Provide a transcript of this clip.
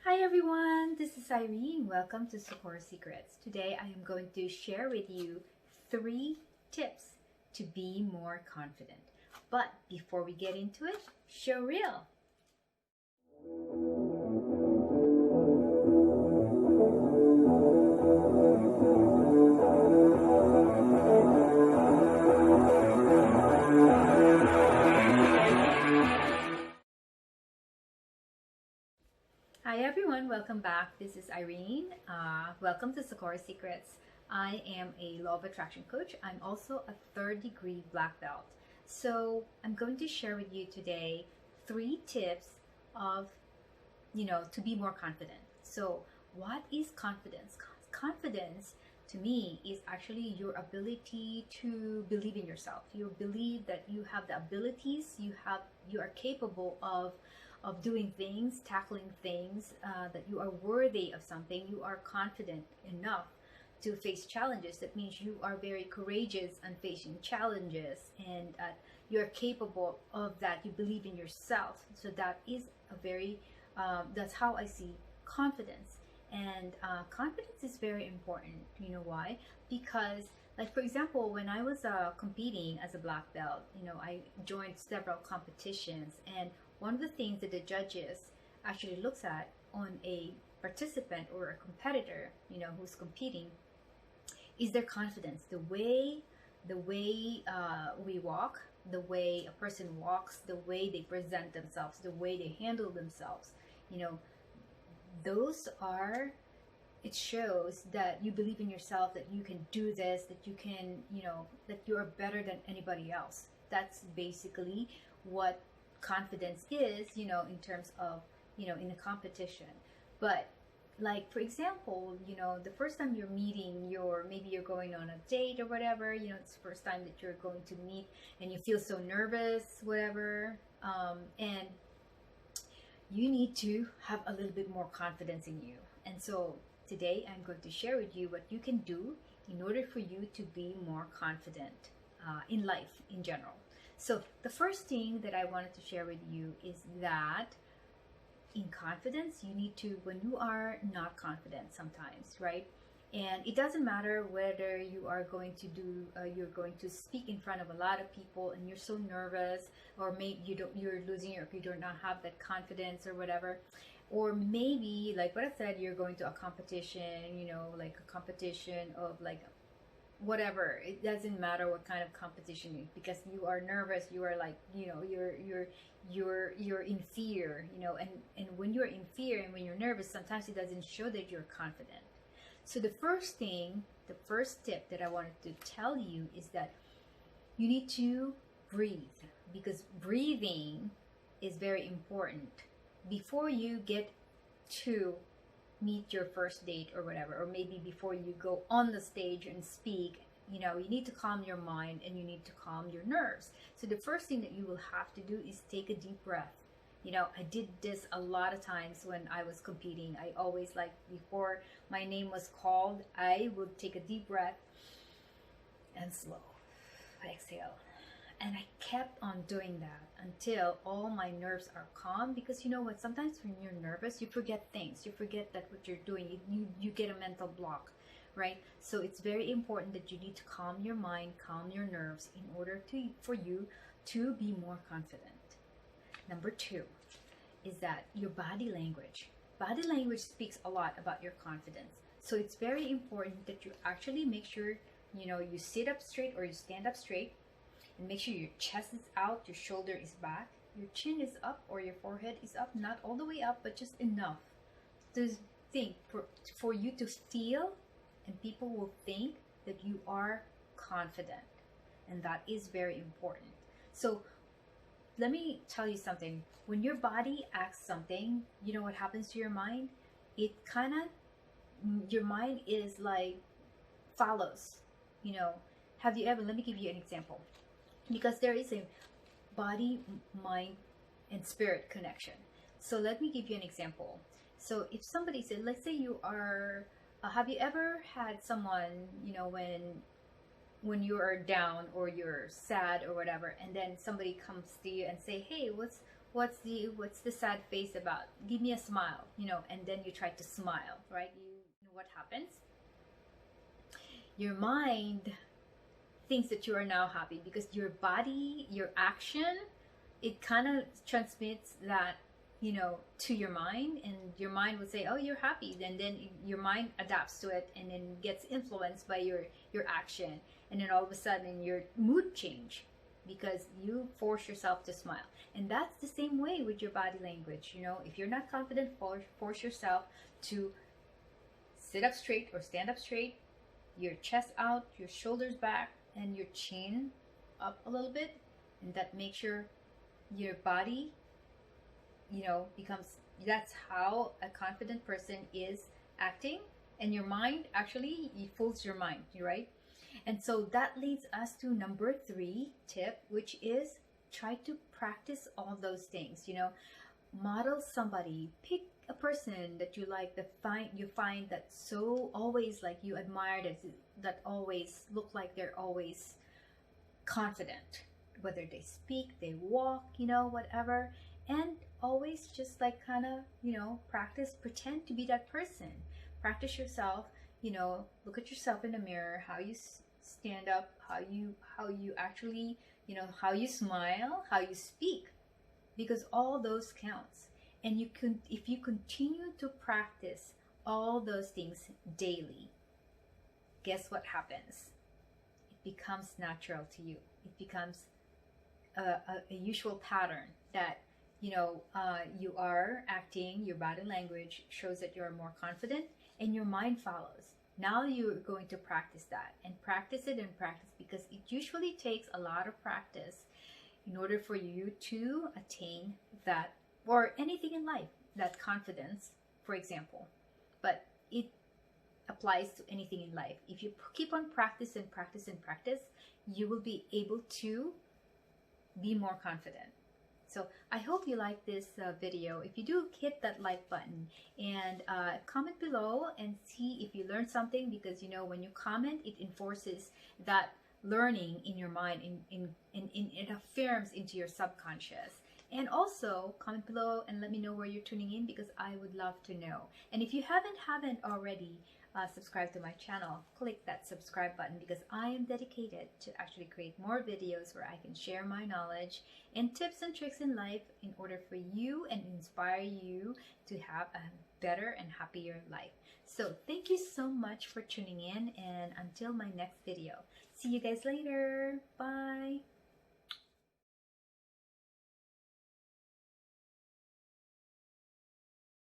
Hi everyone, this is Irene. Welcome to Socorro Secrets. Today I am going to share with you 3 tips to be more confident. But before we get into it, show reel. Hi everyone, welcome back. This is Irene. Welcome to Socorro Secrets. I am a law of attraction coach. I'm also a 3rd-degree black belt. So I'm going to share with you today 3 tips of, to be more confident. So what is confidence? Confidence to me is actually your ability to believe in yourself. You believe that you have the abilities, you are capable of doing things, tackling things, that you are worthy of something. You are confident enough to face challenges. That means you are very courageous on facing challenges, and you're capable of that. You believe in yourself. So that is that's how I see confidence. And confidence is very important. You know why? Because, like, for example, when I was competing as a black belt, I joined several competitions, and one of the things that the judges actually looks at on a participant or a competitor, who's competing, is their confidence. The way we walk, the way a person walks, the way they present themselves, the way they handle themselves, those are, it shows that you believe in yourself, that you can do this, that you can, that you are better than anybody else. That's basically what confidence is, in terms of, in a competition. But, like, for example, the first time you're meeting maybe you're going on a date or whatever, it's the first time that you're going to meet, and you feel so nervous, whatever, and you need to have a little bit more confidence in you. And so today I'm going to share with you what you can do in order for you to be more confident in life in general. So the first thing that I wanted to share with you is that in confidence, you need to, when you are not confident sometimes, right? And it doesn't matter whether you are going to you're going to speak in front of a lot of people and you're so nervous, or maybe you're losing you do not have that confidence or whatever. Or maybe, like what I said, you're going to a competition, like a competition of, like, whatever. It doesn't matter what kind of competition it is, because you are nervous, you are, like, you're in fear, and when you're in fear and when you're nervous, sometimes it doesn't show that you're confident. So the first tip that I wanted to tell you is that you need to breathe, because breathing is very important before you get to meet your first date or whatever, or maybe before you go on the stage and speak. You need to calm your mind and you need to calm your nerves. So the first thing that you will have to do is take a deep breath. I did this a lot of times when I was competing. I always, like, before my name was called, I would take a deep breath and slow exhale. And I kept on doing that until all my nerves are calm. Because you know what? Sometimes when you're nervous, you forget things. You forget that what you're doing. You get a mental block, right? So it's very important that you need to calm your mind, calm your nerves, in order for you to be more confident. Number 2 is that your body language. Body language speaks a lot about your confidence. So it's very important that you actually make sure, you sit up straight or you stand up straight. And make sure your chest is out, your shoulder is back, your chin is up or your forehead is up, not all the way up, but just enough to think, for you to feel, and people will think that you are confident. And that is very important. So let me tell you something. When your body acts something, you know what happens to your mind? It kind of, your mind is like follows, Have you ever, let me give you an example. Because there is a body, mind, and spirit connection. So let me give you an example. So if somebody said, let's say you are, have you ever had someone, when you are down or you're sad or whatever, and then somebody comes to you and say, hey, what's the sad face about? Give me a smile, you know, and then you try to smile, right? You know what happens? Your mind thinks that you are now happy because your body, your action, it kind of transmits that, you know, to your mind, and your mind would say, oh, you're happy, and then your mind adapts to it and then gets influenced by your action, and then all of a sudden your mood change because you force yourself to smile. And that's the same way with your body language. You know, if you're not confident, force yourself to sit up straight or stand up straight, your chest out, your shoulders back, and your chin up a little bit, and that makes your body, you know, becomes, that's how a confident person is acting. And your mind, actually, it fools your mind, right? And so that leads us to number 3 tip, which is try to practice all those things. You know, model somebody, pick a person that you like, that you find that so always, like, you admire, that always look like they're always confident, whether they speak, they walk, you know, whatever. And always just like kind of, you know, practice, pretend to be that person. Practice yourself, you know, look at yourself in the mirror, how you stand up, how you actually, you know, how you smile, how you speak, because all those counts. And you can, if you continue to practice all those things daily, guess what happens? It becomes natural to you. It becomes a usual pattern that, you know, you are acting, your body language shows that you're more confident, and your mind follows. Now you're going to practice that, and practice it and practice, because it usually takes a lot of practice in order for you to attain that, or anything in life, that confidence, for example. But it applies to anything in life. If you keep on practice and practice and practice, you will be able to be more confident. So I hope you like this video. If you do, hit that like button, and comment below and see if you learned something, because, you know, when you comment, it enforces that learning in your mind, it affirms into your subconscious. And also comment below and let me know where you're tuning in, because I would love to know. And if you haven't already subscribed to my channel, click that subscribe button, because I am dedicated to actually create more videos where I can share my knowledge and tips and tricks in life in order for you and inspire you to have a better and happier life. So thank you so much for tuning in, and until my next video, see you guys later. Bye.